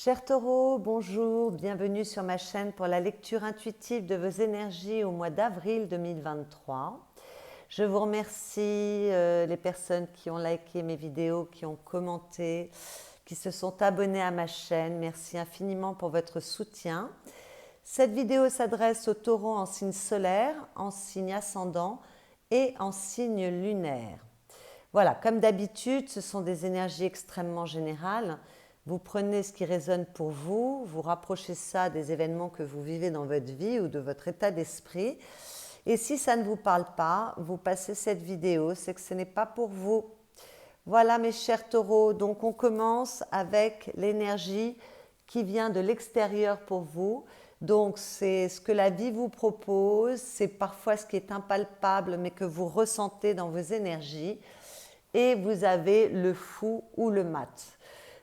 Chers taureaux, bonjour, bienvenue sur ma chaîne pour la lecture intuitive de vos énergies au mois d'avril 2023. Je vous remercie les personnes qui ont liké mes vidéos, qui ont commenté, qui se sont abonnées à ma chaîne. Merci infiniment pour votre soutien. Cette vidéo s'adresse aux taureaux en signe solaire, en signe ascendant et en signe lunaire. Voilà, comme d'habitude, ce sont des énergies extrêmement générales. Vous prenez ce qui résonne pour vous, vous rapprochez ça des événements que vous vivez dans votre vie ou de votre état d'esprit. Et si ça ne vous parle pas, vous passez cette vidéo, c'est que ce n'est pas pour vous. Voilà mes chers taureaux, donc on commence avec l'énergie qui vient de l'extérieur pour vous. Donc c'est ce que la vie vous propose, c'est parfois ce qui est impalpable mais que vous ressentez dans vos énergies. Et vous avez le fou ou le mat.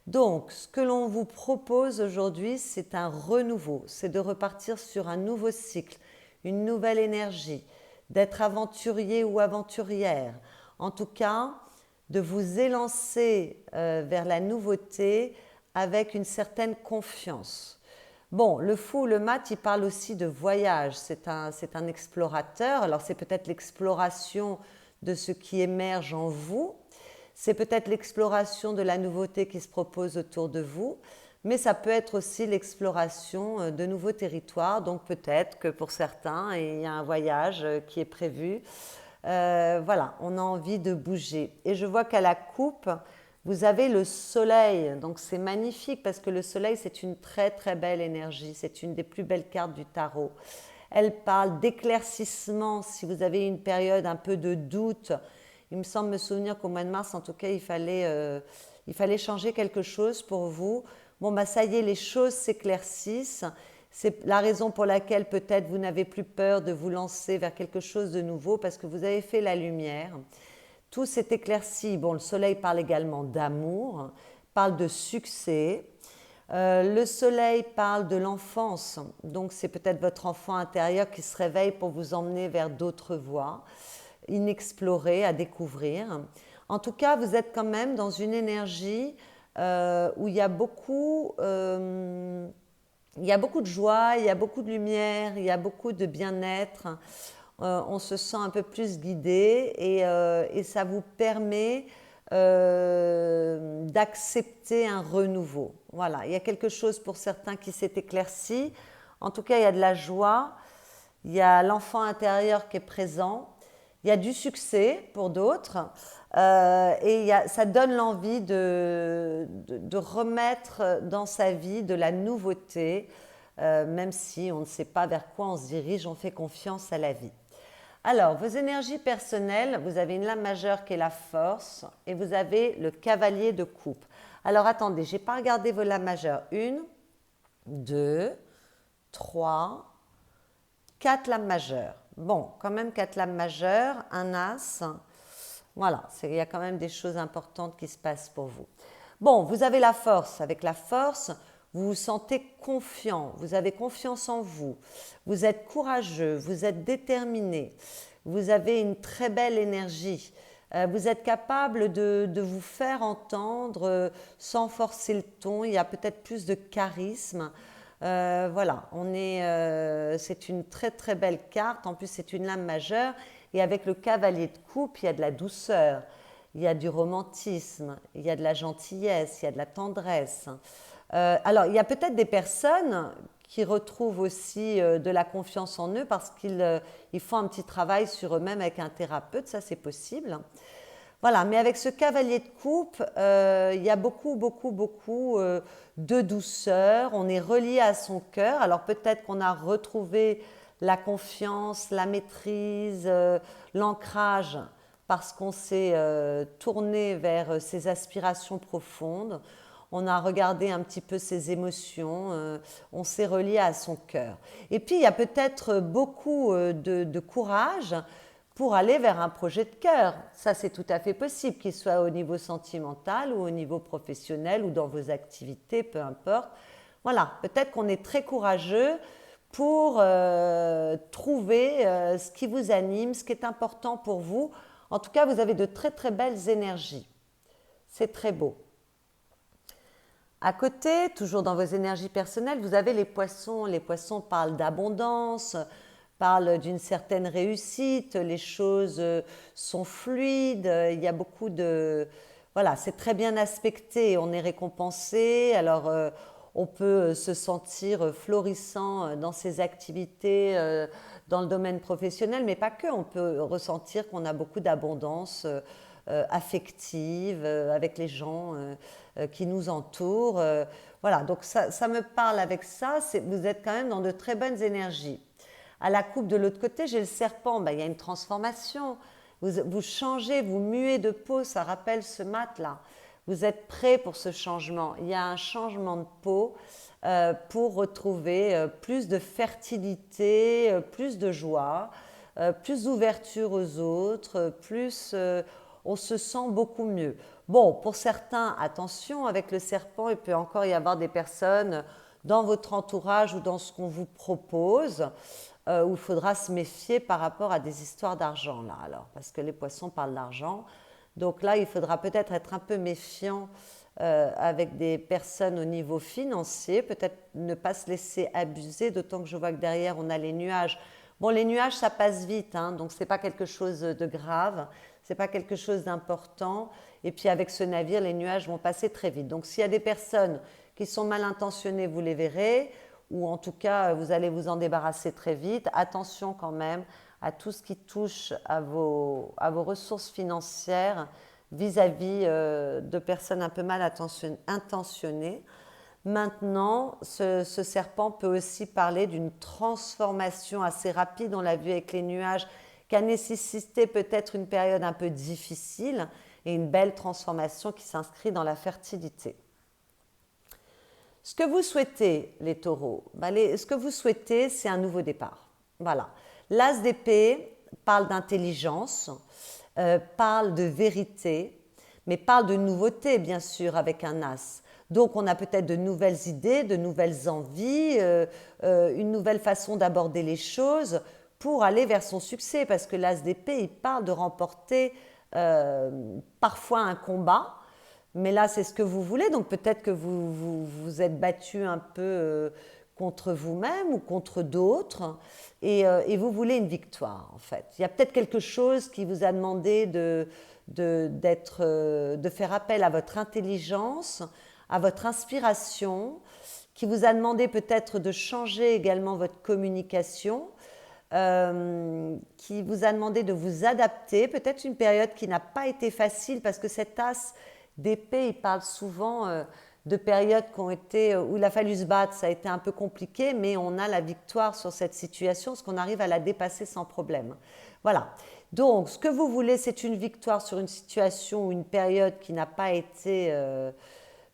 Donc, ce que l'on vous propose aujourd'hui, c'est un renouveau, c'est de repartir sur un nouveau cycle, une nouvelle énergie, d'être aventurier ou aventurière. En tout cas, de vous élancer vers la nouveauté avec une certaine confiance. Bon, le fou, le mat, il parle aussi de voyage. C'est un explorateur. Alors, c'est peut-être l'exploration de ce qui émerge en vous. C'est peut-être l'exploration de la nouveauté qui se propose autour de vous, mais ça peut être aussi l'exploration de nouveaux territoires. Donc peut-être que pour certains, il y a un voyage qui est prévu. Voilà, on a envie de bouger. Et je vois qu'à la coupe, vous avez le soleil. Donc c'est magnifique parce que le soleil, c'est une très très belle énergie. C'est une des plus belles cartes du tarot. Elle parle d'éclaircissement si vous avez une période un peu de doute. Il me semble me souvenir qu'au mois de mars, en tout cas, il fallait changer quelque chose pour vous. Bon, bah ça y est, les choses s'éclaircissent. C'est la raison pour laquelle peut-être vous n'avez plus peur de vous lancer vers quelque chose de nouveau parce que vous avez fait la lumière. Tout s'est éclairci. Bon, le soleil parle également d'amour, parle de succès. Le soleil parle de l'enfance. Donc, c'est peut-être votre enfant intérieur qui se réveille pour vous emmener vers d'autres voies inexplorées à découvrir. En tout cas, vous êtes quand même dans une énergie où il y a beaucoup de joie, il y a beaucoup de lumière, il y a beaucoup de bien-être. On se sent un peu plus guidé et ça vous permet d'accepter un renouveau. Voilà, il y a quelque chose pour certains qui s'est éclairci. En tout cas, il y a de la joie, il y a l'enfant intérieur qui est présent. Il y a du succès pour d'autres et ça donne l'envie de remettre dans sa vie de la nouveauté, même si on ne sait pas vers quoi on se dirige, on fait confiance à la vie. Alors, vos énergies personnelles, vous avez une lame majeure qui est la force et vous avez le cavalier de coupe. Alors, attendez, je n'ai pas regardé vos lames majeures. 1, 2, 3, 4 lames majeures. Bon, quand même 4 lames majeures, un as. Voilà, il y a quand même des choses importantes qui se passent pour vous. Bon, vous avez la force. Avec la force, vous vous sentez confiant, vous avez confiance en vous, vous êtes courageux, vous êtes déterminé, vous avez une très belle énergie. Vous êtes capable de vous faire entendre sans forcer le ton, il y a peut-être plus de charisme. Voilà, c'est une très très belle carte, en plus c'est une lame majeure et avec le cavalier de coupe, il y a de la douceur, il y a du romantisme, il y a de la gentillesse, il y a de la tendresse. Alors, il y a peut-être des personnes qui retrouvent aussi de la confiance en eux parce qu'ils font un petit travail sur eux-mêmes avec un thérapeute, ça c'est possible. Voilà, mais avec ce cavalier de coupe, il y a beaucoup de douceur, on est relié à son cœur, alors peut-être qu'on a retrouvé la confiance, la maîtrise, l'ancrage, parce qu'on s'est tourné vers ses aspirations profondes, on a regardé un petit peu ses émotions, on s'est relié à son cœur. Et puis il y a peut-être beaucoup de courage pour aller vers un projet de cœur. Ça, c'est tout à fait possible, qu'il soit au niveau sentimental ou au niveau professionnel ou dans vos activités, peu importe. Voilà, peut-être qu'on est très courageux pour trouver ce qui vous anime, ce qui est important pour vous. En tout cas, vous avez de très très belles énergies. C'est très beau. À côté, toujours dans vos énergies personnelles, vous avez les poissons. Les poissons parlent d'abondance, parlent d'une certaine réussite, les choses sont fluides, il y a beaucoup de... Voilà, c'est très bien aspecté, on est récompensé, alors on peut se sentir florissant dans ses activités, dans le domaine professionnel, mais pas que, on peut ressentir qu'on a beaucoup d'abondance affective avec les gens qui nous entourent. Voilà, donc ça me parle avec ça, vous êtes quand même dans de très bonnes énergies. À la coupe de l'autre côté, j'ai le serpent, ben, il y a une transformation. Vous changez, vous muez de peau, ça rappelle ce mat-là. Vous êtes prêt pour ce changement. Il y a un changement de peau pour retrouver plus de fertilité, plus de joie, plus d'ouverture aux autres, plus on se sent beaucoup mieux. Bon, pour certains, attention, avec le serpent, il peut encore y avoir des personnes dans votre entourage ou dans ce qu'on vous propose où il faudra se méfier par rapport à des histoires d'argent, là, alors, parce que les poissons parlent d'argent. Donc là, il faudra peut-être être un peu méfiant avec des personnes au niveau financier, peut-être ne pas se laisser abuser, d'autant que je vois que derrière, on a les nuages. Bon, les nuages, ça passe vite, hein, donc ce n'est pas quelque chose de grave, ce n'est pas quelque chose d'important. Et puis avec ce navire, les nuages vont passer très vite. Donc s'il y a des personnes qui sont mal intentionnées, vous les verrez, ou en tout cas, vous allez vous en débarrasser très vite. Attention quand même à tout ce qui touche à vos ressources financières vis-à-vis de personnes un peu mal intentionnées. Maintenant, ce serpent peut aussi parler d'une transformation assez rapide, on l'a vu avec les nuages, qui a nécessité peut-être une période un peu difficile et une belle transformation qui s'inscrit dans la fertilité. Ce que vous souhaitez, les taureaux, ce que vous souhaitez, c'est un nouveau départ. Voilà. L'as d'épée parle d'intelligence, parle de vérité, mais parle de nouveauté, bien sûr, avec un as. Donc, on a peut-être de nouvelles idées, de nouvelles envies, une nouvelle façon d'aborder les choses pour aller vers son succès. Parce que l'as d'épée, il parle de remporter parfois un combat, mais là, c'est ce que vous voulez. Donc, peut-être que vous êtes battu un peu contre vous-même ou contre d'autres et vous voulez une victoire, en fait. Il y a peut-être quelque chose qui vous a demandé de faire appel à votre intelligence, à votre inspiration, qui vous a demandé peut-être de changer également votre communication, qui vous a demandé de vous adapter, peut-être une période qui n'a pas été facile parce que cet as d'épée, il parle souvent de périodes qui ont été, où il a fallu se battre, ça a été un peu compliqué, mais on a la victoire sur cette situation, parce qu'on arrive à la dépasser sans problème. Voilà. Donc, ce que vous voulez, c'est une victoire sur une situation ou une période qui n'a pas été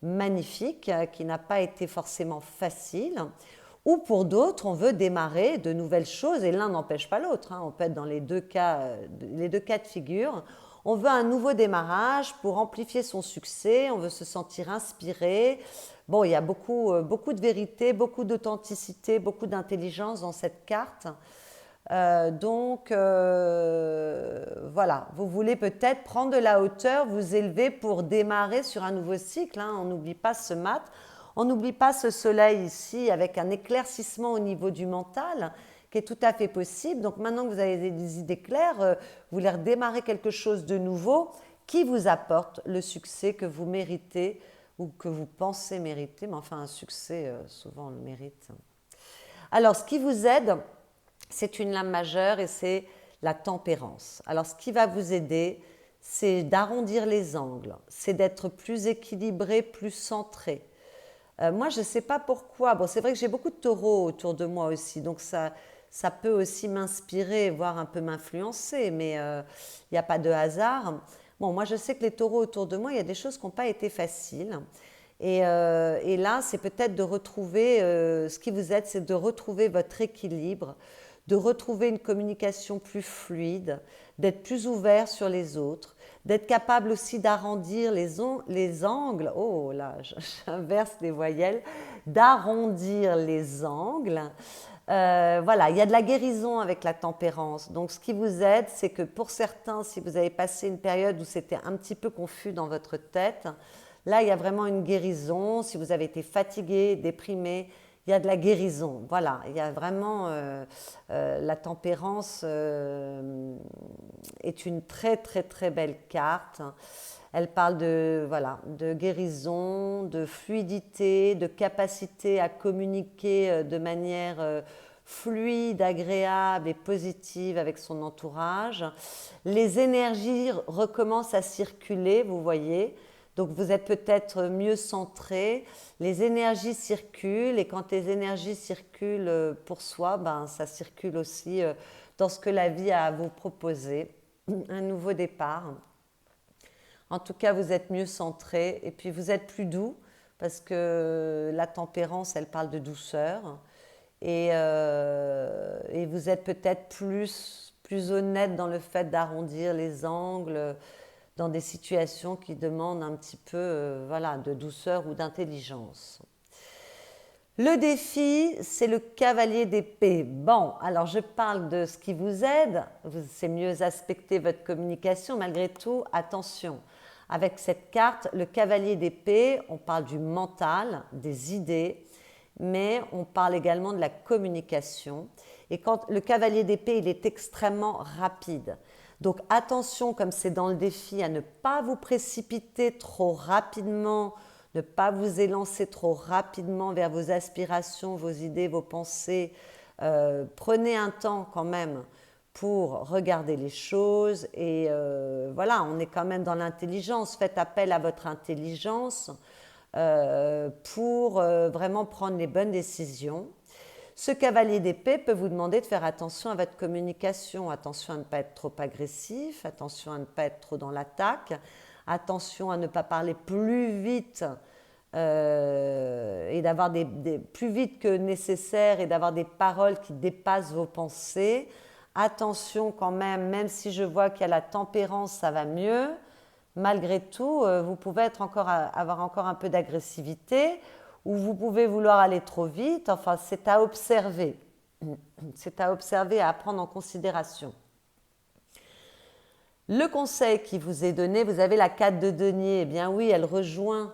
magnifique, qui n'a pas été forcément facile. Ou pour d'autres, on veut démarrer de nouvelles choses, et l'un n'empêche pas l'autre. Hein. On peut être dans les deux cas de figure. On veut un nouveau démarrage pour amplifier son succès, on veut se sentir inspiré. Bon, il y a beaucoup de vérité, beaucoup d'authenticité, beaucoup d'intelligence dans cette carte. Voilà, vous voulez peut-être prendre de la hauteur, vous élever pour démarrer sur un nouveau cycle. Hein. On n'oublie pas ce mat, on n'oublie pas ce soleil ici avec un éclaircissement au niveau du mental qui est tout à fait possible. Donc maintenant que vous avez des idées claires, vous voulez redémarrer quelque chose de nouveau qui vous apporte le succès que vous méritez ou que vous pensez mériter, mais enfin un succès, souvent on le mérite. Alors ce qui vous aide, c'est une lame majeure et c'est la tempérance. Alors ce qui va vous aider, c'est d'arrondir les angles, c'est d'être plus équilibré, plus centré. Moi, je ne sais pas pourquoi. Bon, c'est vrai que j'ai beaucoup de taureaux autour de moi aussi, donc ça peut aussi m'inspirer, voire un peu m'influencer, mais il n'y a pas de hasard. Bon, moi, je sais que les taureaux autour de moi, il y a des choses qui n'ont pas été faciles. Et là, c'est peut-être de retrouver, ce qui vous aide, c'est de retrouver votre équilibre, de retrouver une communication plus fluide, d'être plus ouvert sur les autres, d'être capable aussi d'arrondir les angles, oh là, j'inverse les voyelles, d'arrondir les angles. Voilà, il y a de la guérison avec la tempérance. Donc ce qui vous aide, c'est que pour certains, si vous avez passé une période où c'était un petit peu confus dans votre tête, Là, il y a vraiment une guérison. Si vous avez été fatigué, déprimé, il y a de la guérison. Voilà, il y a vraiment la tempérance est une très très très belle carte. Elle parle de, voilà, de guérison, de fluidité, de capacité à communiquer de manière fluide, agréable et positive avec son entourage. Les énergies recommencent à circuler, vous voyez. Donc vous êtes peut-être mieux centré, les énergies circulent et quand les énergies circulent pour soi, ben, ça circule aussi dans ce que la vie a à vous proposer, un nouveau départ. En tout cas, vous êtes mieux centré et puis vous êtes plus doux parce que la tempérance, elle parle de douceur et vous êtes peut-être plus honnête dans le fait d'arrondir les angles dans des situations qui demandent un petit peu voilà, de douceur ou d'intelligence. Le défi, c'est le cavalier d'épée. Bon, alors je parle de ce qui vous aide, c'est mieux aspecter votre communication, malgré tout, attention. Avec cette carte, le cavalier d'épée, on parle du mental, des idées, mais on parle également de la communication. Et quand le cavalier d'épée, il est extrêmement rapide. Donc attention, comme c'est dans le défi, à ne pas vous précipiter trop rapidement, ne pas vous élancer trop rapidement vers vos aspirations, vos idées, vos pensées. Prenez un temps quand même pour regarder les choses et voilà, on est quand même dans l'intelligence. Faites appel à votre intelligence pour vraiment prendre les bonnes décisions. Ce cavalier d'épée peut vous demander de faire attention à votre communication, attention à ne pas être trop agressif, attention à ne pas être trop dans l'attaque, attention à ne pas parler plus vite et d'avoir plus vite que nécessaire et d'avoir des paroles qui dépassent vos pensées. Attention quand même, même si je vois qu'il y a la tempérance, ça va mieux. Malgré tout, vous pouvez avoir encore un peu d'agressivité ou vous pouvez vouloir aller trop vite. Enfin, c'est à observer. C'est à observer, à prendre en considération. Le conseil qui vous est donné, vous avez la 4 de denier. Eh bien oui, elle rejoint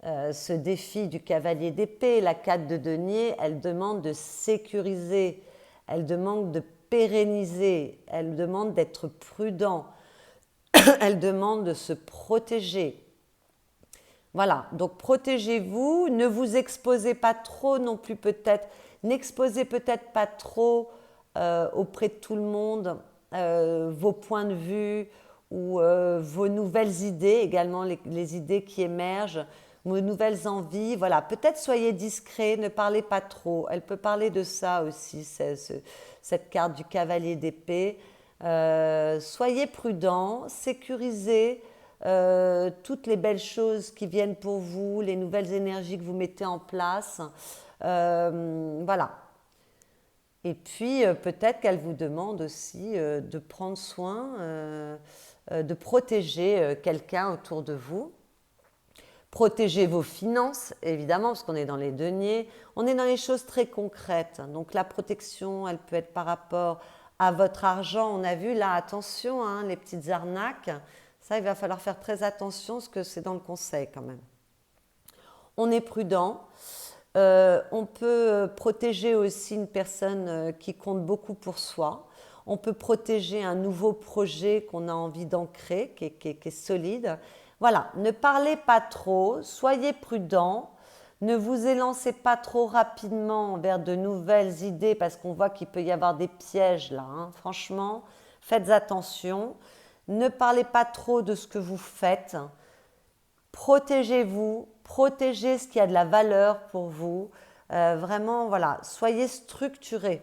ce défi du cavalier d'épée. La 4 de denier, elle demande de sécuriser, elle demande de pérenniser, elle demande d'être prudent, elle demande de se protéger. Voilà, donc protégez-vous, ne vous exposez pas trop non plus peut-être, n'exposez peut-être pas trop auprès de tout le monde vos points de vue ou vos nouvelles idées, également les idées qui émergent, vos nouvelles envies. Voilà, peut-être soyez discret, ne parlez pas trop. Elle peut parler de ça aussi, cette carte du cavalier d'épée. Soyez prudent, sécurisez toutes les belles choses qui viennent pour vous, les nouvelles énergies que vous mettez en place. Voilà. Et puis peut-être qu'elle vous demande aussi de prendre soin, de protéger quelqu'un autour de vous. Protégez vos finances, évidemment, parce qu'on est dans les deniers. On est dans les choses très concrètes. Donc la protection, elle peut être par rapport à votre argent. On a vu là, attention, hein, les petites arnaques. Ça, il va falloir faire très attention parce que c'est dans le conseil quand même. On est prudent. On peut protéger aussi une personne qui compte beaucoup pour soi. On peut protéger un nouveau projet qu'on a envie d'ancrer, qui est solide. Voilà, ne parlez pas trop, soyez prudent. Ne vous élancez pas trop rapidement vers de nouvelles idées parce qu'on voit qu'il peut y avoir des pièges là. Hein. Franchement, faites attention. Ne parlez pas trop de ce que vous faites. Protégez-vous, protégez ce qui a de la valeur pour vous. Vraiment, voilà, soyez structurés.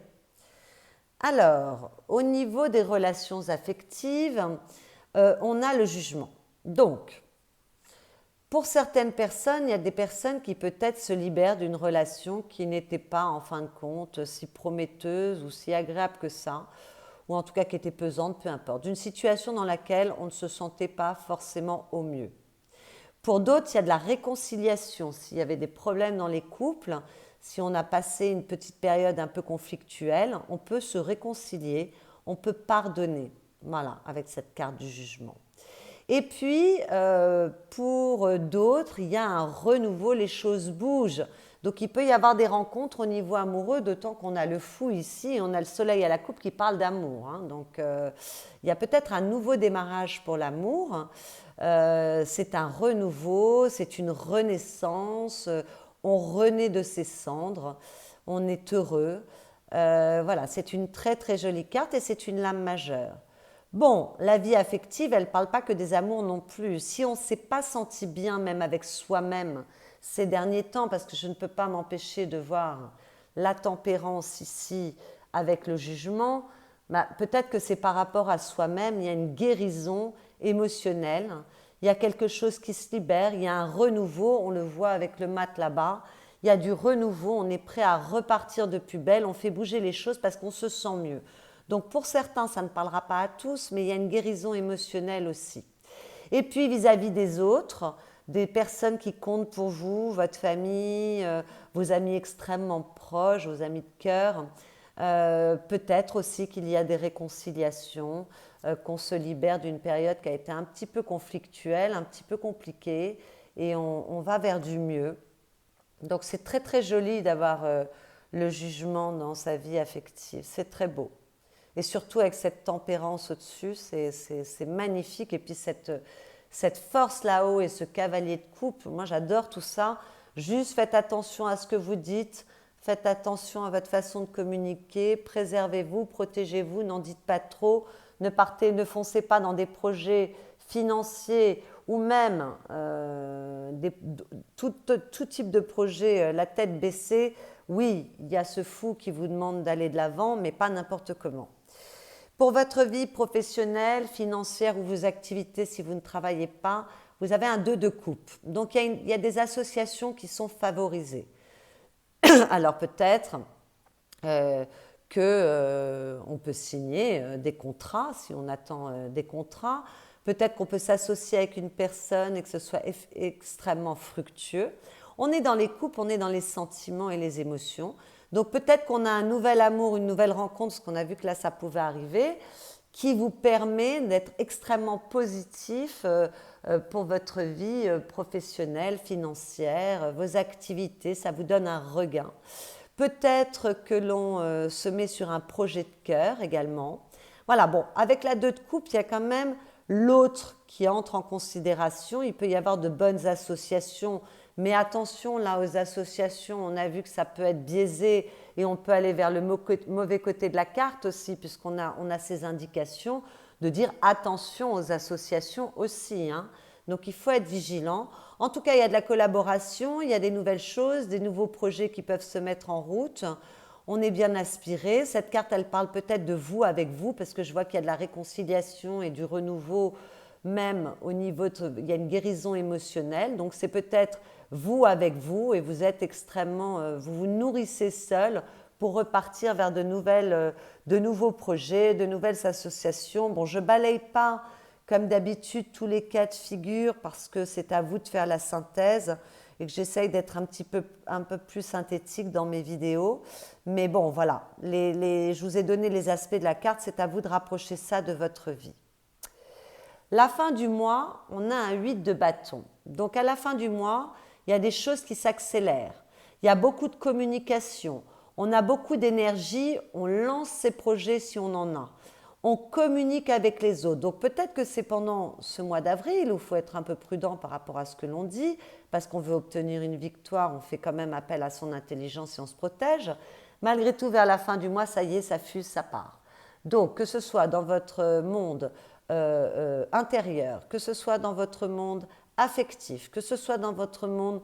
Alors, au niveau des relations affectives, on a le jugement. Donc, pour certaines personnes, il y a des personnes qui peut-être se libèrent d'une relation qui n'était pas, en fin de compte, si prometteuse ou si agréable que ça, ou en tout cas qui était pesante, peu importe, d'une situation dans laquelle on ne se sentait pas forcément au mieux. Pour d'autres, il y a de la réconciliation. S'il y avait des problèmes dans les couples, si on a passé une petite période un peu conflictuelle, on peut se réconcilier, on peut pardonner. Voilà, avec cette carte du jugement. Et puis, pour d'autres, il y a un renouveau, les choses bougent. Donc, il peut y avoir des rencontres au niveau amoureux, d'autant qu'on a le fou ici et on a le soleil à la coupe qui parle d'amour. Hein. Donc, il y a peut-être un nouveau démarrage pour l'amour. C'est un renouveau, c'est une renaissance. On renaît de ses cendres. On est heureux. Voilà, c'est une très très jolie carte et c'est une lame majeure. Bon, la vie affective, elle ne parle pas que des amours non plus. Si on ne s'est pas senti bien même avec soi-même ces derniers temps, parce que je ne peux pas m'empêcher de voir la tempérance ici avec le jugement, bah, peut-être que c'est par rapport à soi-même, il y a une guérison émotionnelle, il y a quelque chose qui se libère, il y a un renouveau, on le voit avec le mat là-bas, il y a du renouveau, on est prêt à repartir de plus belle, on fait bouger les choses parce qu'on se sent mieux. Donc pour certains, ça ne parlera pas à tous, mais il y a une guérison émotionnelle aussi. Et puis vis-à-vis des autres, des personnes qui comptent pour vous, votre famille, vos amis extrêmement proches, vos amis de cœur, peut-être aussi qu'il y a des réconciliations, qu'on se libère d'une période qui a été un petit peu conflictuelle, un petit peu compliquée, et on va vers du mieux. Donc c'est très très joli d'avoir le jugement dans sa vie affective, c'est très beau. Et surtout avec cette tempérance au-dessus, c'est magnifique. Et puis cette force là-haut et ce cavalier de coupe, moi j'adore tout ça. Juste faites attention à ce que vous dites, faites attention à votre façon de communiquer, préservez-vous, protégez-vous, n'en dites pas trop, ne foncez pas dans des projets financiers ou même tout type de projet, la tête baissée. Oui, il y a ce fou qui vous demande d'aller de l'avant, mais pas n'importe comment. Pour votre vie professionnelle, financière ou vos activités, si vous ne travaillez pas, vous avez un 2 de coupe. Donc il y a des associations qui sont favorisées. Alors peut-être qu'on peut signer des contrats, si on attend des contrats. Peut-être qu'on peut s'associer avec une personne et que ce soit extrêmement fructueux. On est dans les couples, on est dans les sentiments et les émotions. Donc peut-être qu'on a un nouvel amour, une nouvelle rencontre, parce qu'on a vu que là ça pouvait arriver, qui vous permet d'être extrêmement positif pour votre vie professionnelle, financière, vos activités, ça vous donne un regain. Peut-être que l'on se met sur un projet de cœur également. Voilà, bon, avec la 2 de coupe, il y a quand même l'autre qui entre en considération. Il peut y avoir de bonnes associations, mais attention là aux associations, on a vu que ça peut être biaisé et on peut aller vers le mauvais côté de la carte aussi, puisqu'on a ces indications de dire attention aux associations aussi. Hein. Donc il faut être vigilant. En tout cas, il y a de la collaboration, il y a des nouvelles choses, des nouveaux projets qui peuvent se mettre en route. On est bien inspiré. Cette carte, elle parle peut-être de vous avec vous, parce que je vois qu'il y a de la réconciliation et du renouveau, même au niveau il y a une guérison émotionnelle. Donc c'est peut-être vous avec vous et vous êtes extrêmement, vous vous nourrissez seul pour repartir vers de nouveaux projets, de nouvelles associations. Bon, je balaye pas comme d'habitude tous les cas de figure parce que c'est à vous de faire la synthèse et que j'essaye d'être un peu plus synthétique dans mes vidéos. Mais bon, voilà, je vous ai donné les aspects de la carte, c'est à vous de rapprocher ça de votre vie. La fin du mois, on a un 8 de bâton. Donc à la fin du mois, il y a des choses qui s'accélèrent. Il y a beaucoup de communication. On a beaucoup d'énergie, on lance ses projets si on en a. On communique avec les autres. Donc peut-être que c'est pendant ce mois d'avril où il faut être un peu prudent par rapport à ce que l'on dit, parce qu'on veut obtenir une victoire, on fait quand même appel à son intelligence et on se protège. Malgré tout, vers la fin du mois, ça y est, ça fuse, ça part. Donc que ce soit dans votre monde intérieur, que ce soit dans votre monde affectif, que ce soit dans votre monde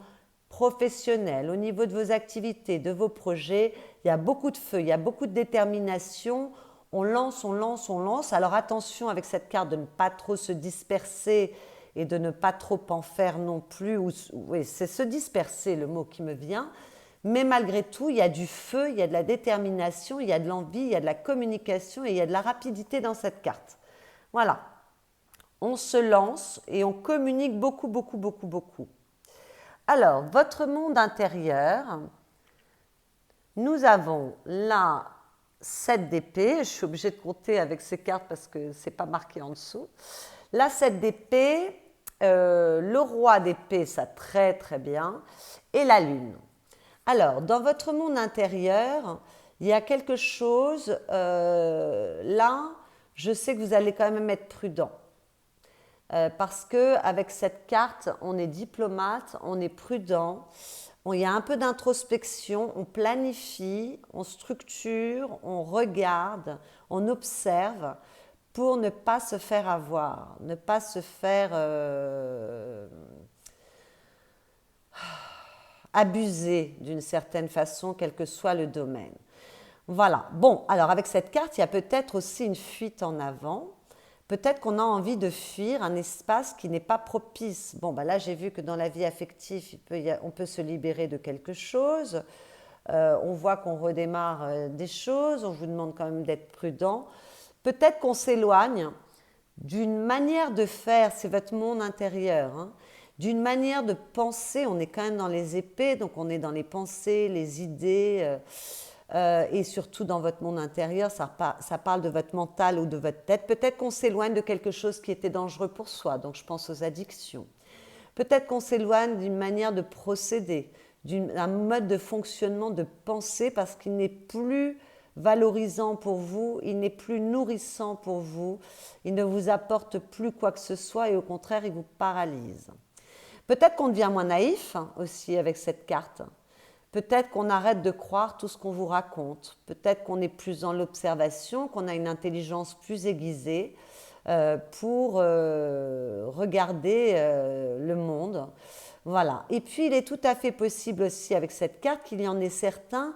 professionnel, au niveau de vos activités, de vos projets, il y a beaucoup de feu, il y a beaucoup de détermination. On lance, on lance, on lance. Alors attention avec cette carte de ne pas trop se disperser et de ne pas trop en faire non plus. Oui, c'est se disperser le mot qui me vient. Mais malgré tout, il y a du feu, il y a de la détermination, il y a de l'envie, il y a de la communication et il y a de la rapidité dans cette carte. Voilà. On se lance et on communique beaucoup, beaucoup, beaucoup, beaucoup. Alors, votre monde intérieur, nous avons là 7 d'épée. Je suis obligée de compter avec ces cartes parce que ce n'est pas marqué en dessous. La 7 d'épée, le roi d'épée, ça très très bien, et la lune. Alors, dans votre monde intérieur, il y a quelque chose, là, je sais que vous allez quand même être prudent. Parce que avec cette carte, on est diplomate, on est prudent, il y a un peu d'introspection, on planifie, on structure, on regarde, on observe pour ne pas se faire avoir, ne pas se faire abuser d'une certaine façon, quel que soit le domaine. Voilà. Bon, alors avec cette carte, il y a peut-être aussi une fuite en avant. Peut-être qu'on a envie de fuir un espace qui n'est pas propice. Bon, bah là, j'ai vu que dans la vie affective, on peut se libérer de quelque chose. On voit qu'on redémarre des choses. On vous demande quand même d'être prudent. Peut-être qu'on s'éloigne d'une manière de faire, c'est votre monde intérieur, hein, d'une manière de penser. On est quand même dans les épées, donc on est dans les pensées, les idées. Et surtout dans votre monde intérieur, ça parle de votre mental ou de votre tête. Peut-être qu'on s'éloigne de quelque chose qui était dangereux pour soi, donc je pense aux addictions. Peut-être qu'on s'éloigne d'une manière de procéder, d'un mode de fonctionnement, de pensée, parce qu'il n'est plus valorisant pour vous, il n'est plus nourrissant pour vous, il ne vous apporte plus quoi que ce soit et au contraire, il vous paralyse. Peut-être qu'on devient moins naïf aussi avec cette carte. Peut-être qu'on arrête de croire tout ce qu'on vous raconte. Peut-être qu'on est plus dans l'observation, qu'on a une intelligence plus aiguisée pour regarder le monde. Voilà. Et puis, il est tout à fait possible aussi avec cette carte qu'il y en ait certains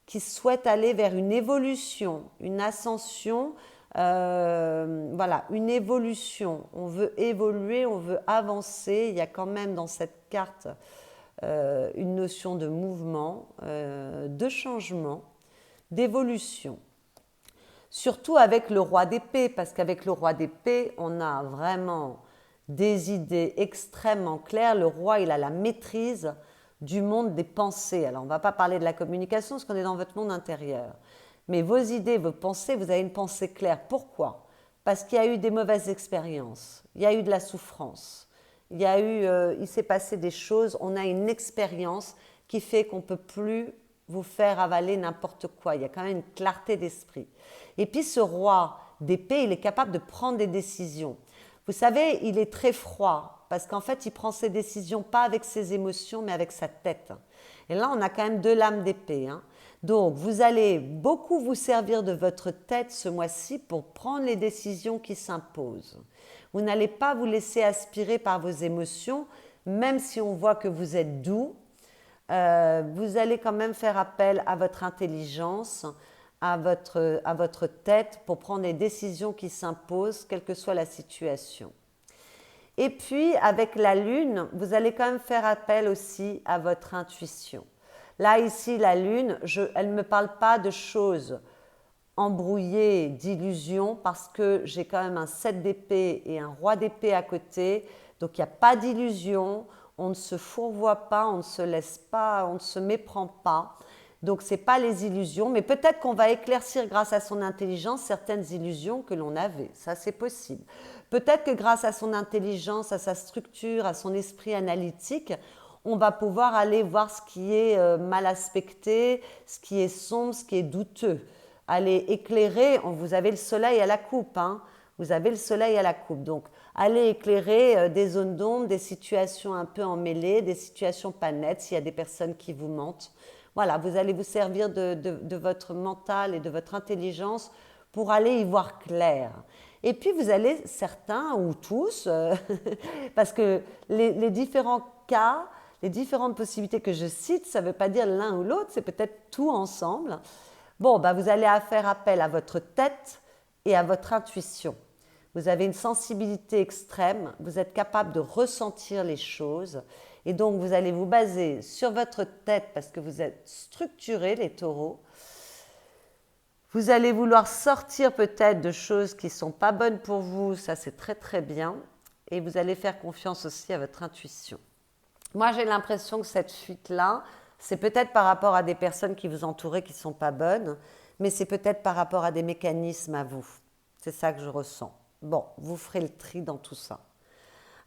qui souhaitent aller vers une évolution, une ascension. Voilà, une évolution. On veut évoluer, on veut avancer. Il y a quand même dans cette carte une notion de mouvement, de changement, d'évolution. Surtout avec le roi d'épée, parce qu'avec le roi d'épée, on a vraiment des idées extrêmement claires. Le roi, il a la maîtrise du monde des pensées. Alors, on ne va pas parler de la communication, parce qu'on est dans votre monde intérieur. Mais vos idées, vos pensées, vous avez une pensée claire. Pourquoi? Parce qu'il y a eu des mauvaises expériences, il y a eu de la souffrance. Il s'est passé des choses, on a une expérience qui fait qu'on ne peut plus vous faire avaler n'importe quoi. Il y a quand même une clarté d'esprit. Et puis ce roi d'épée, il est capable de prendre des décisions. Vous savez, il est très froid parce qu'en fait, il prend ses décisions pas avec ses émotions, mais avec sa tête. Et là, on a quand même 2 lames d'épée. Donc, vous allez beaucoup vous servir de votre tête ce mois-ci pour prendre les décisions qui s'imposent. Vous n'allez pas vous laisser aspirer par vos émotions, même si on voit que vous êtes doux. Vous allez quand même faire appel à votre intelligence, à votre tête pour prendre les décisions qui s'imposent, quelle que soit la situation. Et puis, avec la lune, vous allez quand même faire appel aussi à votre intuition. Là, ici, la lune, elle ne me parle pas de choses embrouillé d'illusions parce que j'ai quand même un 7 d'épée et un roi d'épée à côté. Donc il n'y a pas d'illusion, on ne se fourvoie pas, on ne se laisse pas, on ne se méprend pas. Donc ce n'est pas les illusions, mais peut-être qu'on va éclaircir grâce à son intelligence certaines illusions que l'on avait. Ça, c'est possible. Peut-être que grâce à son intelligence, à sa structure, à son esprit analytique, on va pouvoir aller voir ce qui est mal aspecté, ce qui est sombre, ce qui est douteux. Allez éclairer, vous avez le soleil à la coupe, vous avez le soleil à la coupe. Donc, allez éclairer des zones d'ombre, des situations un peu emmêlées, des situations pas nettes, s'il y a des personnes qui vous mentent. Voilà, vous allez vous servir de votre mental et de votre intelligence pour aller y voir clair. Et puis, vous allez, certains ou tous, parce que les différents cas, les différentes possibilités que je cite, ça ne veut pas dire l'un ou l'autre, c'est peut-être tout ensemble. Bon, vous allez faire appel à votre tête et à votre intuition. Vous avez une sensibilité extrême, vous êtes capable de ressentir les choses et donc vous allez vous baser sur votre tête parce que vous êtes structurés, les taureaux. Vous allez vouloir sortir peut-être de choses qui ne sont pas bonnes pour vous, ça c'est très très bien. Et vous allez faire confiance aussi à votre intuition. Moi j'ai l'impression que cette fuite-là, c'est peut-être par rapport à des personnes qui vous entourent qui ne sont pas bonnes, mais c'est peut-être par rapport à des mécanismes à vous. C'est ça que je ressens. Bon, vous ferez le tri dans tout ça.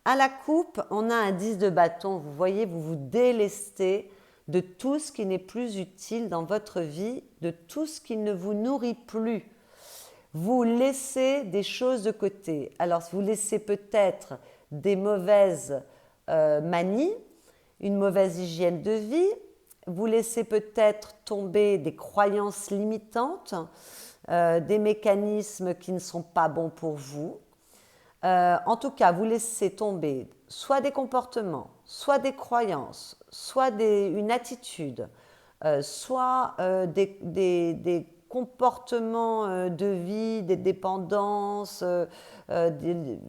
À la coupe, on a un 10 de bâton. Vous voyez, vous vous délestez de tout ce qui n'est plus utile dans votre vie, de tout ce qui ne vous nourrit plus. Vous laissez des choses de côté. Alors, vous laissez peut-être des mauvaises manies, une mauvaise hygiène de vie. Vous laissez peut-être tomber des croyances limitantes, des mécanismes qui ne sont pas bons pour vous. En tout cas, vous laissez tomber soit des comportements, soit des croyances, soit une attitude, soit des comportements de vie, des dépendances,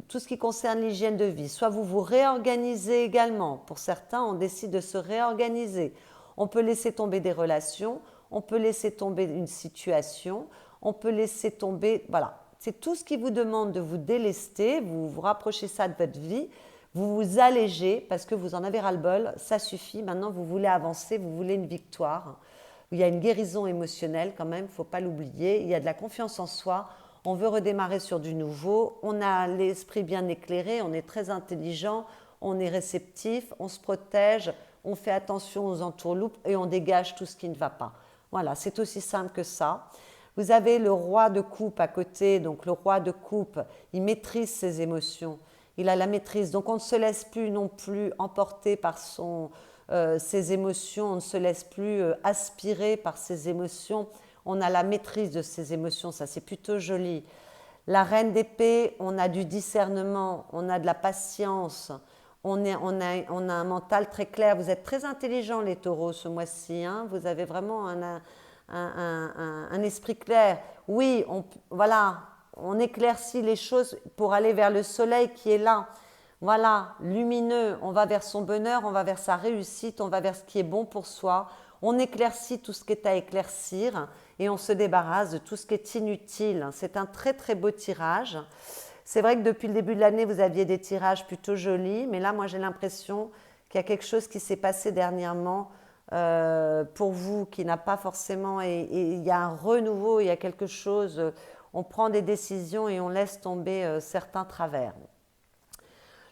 tout ce qui concerne l'hygiène de vie. Soit vous vous réorganisez également. Pour certains, on décide de se réorganiser. On peut laisser tomber des relations, on peut laisser tomber une situation, on peut laisser tomber, voilà. C'est tout ce qui vous demande de vous délester, vous vous rapprochez ça de votre vie, vous vous allégez parce que vous en avez ras-le-bol, ça suffit, maintenant vous voulez avancer, vous voulez une victoire. Il y a une guérison émotionnelle quand même, il ne faut pas l'oublier, il y a de la confiance en soi, on veut redémarrer sur du nouveau, on a l'esprit bien éclairé, on est très intelligent, on est réceptif, on se protège, on fait attention aux entourloupes et on dégage tout ce qui ne va pas. Voilà, c'est aussi simple que ça. Vous avez le roi de coupe à côté, donc le roi de coupe, il maîtrise ses émotions, il a la maîtrise, donc on ne se laisse plus non plus emporter par ses émotions, on ne se laisse plus aspirer par ses émotions, on a la maîtrise de ses émotions, ça c'est plutôt joli. La reine d'épée, on a du discernement, on a de la patience, on a un mental très clair, vous êtes très intelligents les taureaux ce mois-ci, hein, vous avez vraiment un esprit clair. Oui, voilà, on éclaircit les choses pour aller vers le soleil qui est là. Voilà, lumineux, on va vers son bonheur, on va vers sa réussite, on va vers ce qui est bon pour soi. On éclaircit tout ce qui est à éclaircir et on se débarrasse de tout ce qui est inutile. C'est un très très beau tirage. C'est vrai que depuis le début de l'année, vous aviez des tirages plutôt jolis, mais là, moi j'ai l'impression qu'il y a quelque chose qui s'est passé dernièrement pour vous qui n'a pas forcément, et il y a un renouveau, il y a quelque chose, on prend des décisions et on laisse tomber certains travers.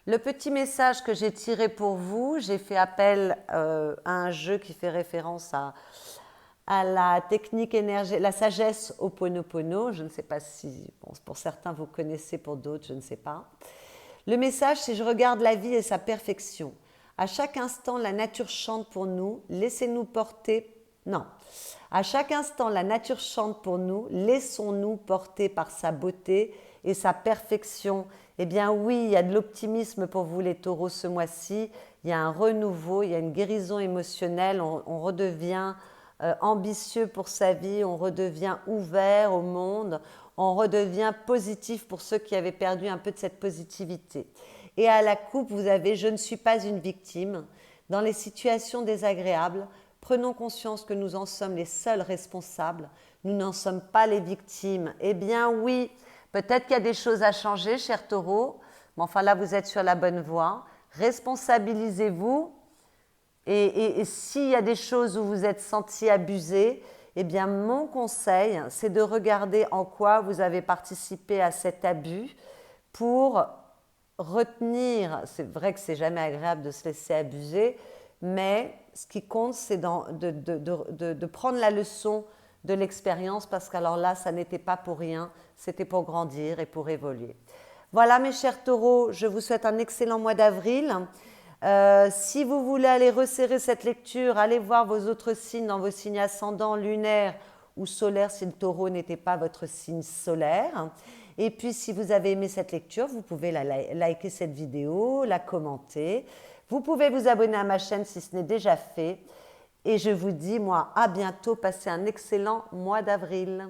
Le petit message que j'ai tiré pour vous, j'ai fait appel à un jeu qui fait référence à la technique énergétique, la sagesse Ho'oponopono. Je ne sais pas si, bon, pour certains vous connaissez, pour d'autres je ne sais pas. Le message c'est: je regarde la vie et sa perfection. À chaque instant, la nature chante pour nous, laissez-nous porter. Non. À chaque instant, la nature chante pour nous, laissons-nous porter par sa beauté et sa perfection. Eh bien oui, il y a de l'optimisme pour vous les taureaux ce mois-ci, il y a un renouveau, il y a une guérison émotionnelle, on redevient ambitieux pour sa vie, on redevient ouvert au monde, on redevient positif pour ceux qui avaient perdu un peu de cette positivité. Et à la coupe, vous avez « je ne suis pas une victime ». Dans les situations désagréables, prenons conscience que nous en sommes les seuls responsables. Nous n'en sommes pas les victimes. Eh bien oui, peut-être qu'il y a des choses à changer, chers taureaux, mais enfin là, vous êtes sur la bonne voie. Responsabilisez-vous. Et s'il y a des choses où vous êtes senti abusé, eh bien mon conseil, c'est de regarder en quoi vous avez participé à cet abus pour retenir. C'est vrai que c'est jamais agréable de se laisser abuser, mais ce qui compte, c'est de prendre la leçon de l'expérience, parce qu'alors là, ça n'était pas pour rien, c'était pour grandir et pour évoluer. Voilà mes chers taureaux, je vous souhaite un excellent mois d'avril. Si vous voulez aller resserrer cette lecture, allez voir vos autres signes dans vos signes ascendants, lunaires ou solaires si le taureau n'était pas votre signe solaire. Et puis si vous avez aimé cette lecture, vous pouvez liker cette vidéo, la commenter. Vous pouvez vous abonner à ma chaîne si ce n'est déjà fait. Et je vous dis, moi, à bientôt. Passez un excellent mois d'avril.